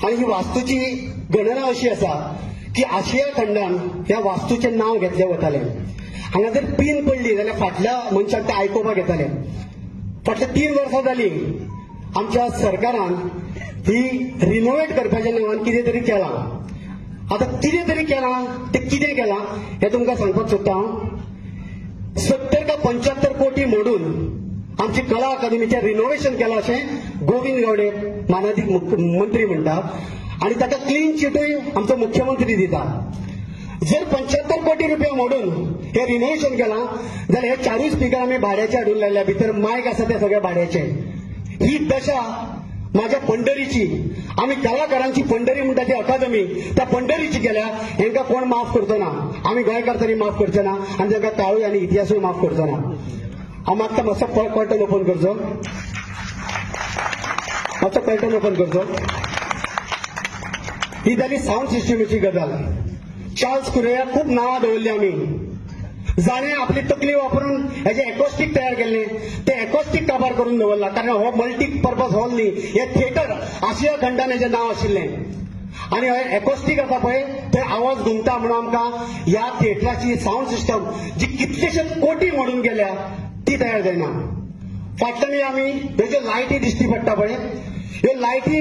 आणि ही वास्तूची गणना अशी आसा की आशिया खंडान ह्या वास्तूचें नांव घेतलें वतालें. हांगा जर पिन पडली जाल्यार फाटल्या मनशाक ते आयकुपाक येताले. फाटल्या 3 वर्सां जालीं आमच्या सरकारान ही रिनोवेट करपाच्या नांवान कितें तरी केलां. आता कितें तरी केलां तें कितें केलां हें तुमकां सांगपाक सोदता हांव. 70 का 75 कोटी मोडून आमची कला अकादमीचें रिनोवेशन केलां अशें गोविंद गावडे मानाधीक मंत्री म्हणटा आणि ताका क्लीन चिटूय आमचो मुख्यमंत्री दिता. जर 75 कोटी रुपया मोडून हे रिनोवेशन केलां जाल्यार हे 4 स्पीकर आमी भाड्याचे हाडून लायल्या. भितर मायक आसा ते सगळे भाड्याचे. ही दशा माझ्या पंढरीची, आम्ही कलाकारांची पंढरी म्हणटा ती अकादमी, त्या पंढरीची केल्या. हेंका कोण माफ करचो ना. आम्ही गोंयकार तरी माफ करचो ना आणि तांकां काळूय आनी इतिहासूय माफ करचो ना. हांव मागता मातसो कर्टन ओपन करचो. मातसो कर्टन ओपन करचो. ही जाली साऊंड सिस्टमीची गजाल. चार्ल्स कुरेया खूप नांवां दवरली आमी. जाणे आपली तकली वापरून हेजे एकॉस्टिक तयार केल्ले. ते एकॉस्टिक काबार करून दवरला. कारण हो मल्टीपर्पज हॉल न्ही, हे थिएटर आशिया खंडान हेजें नांव आशिल्लें. आणि हे एकॉस्टिक आसा पळय थंय आवाज घुमता म्हणून आमकां ह्या थिएटराची साऊंड सिस्टम जी कितलेशेच कोटी मोडून गेल्या ती तयार जायना. फाटल्यान आमी ह्यो ज्यो लायटी दिश्टी पडटा पळय ह्यो लायटी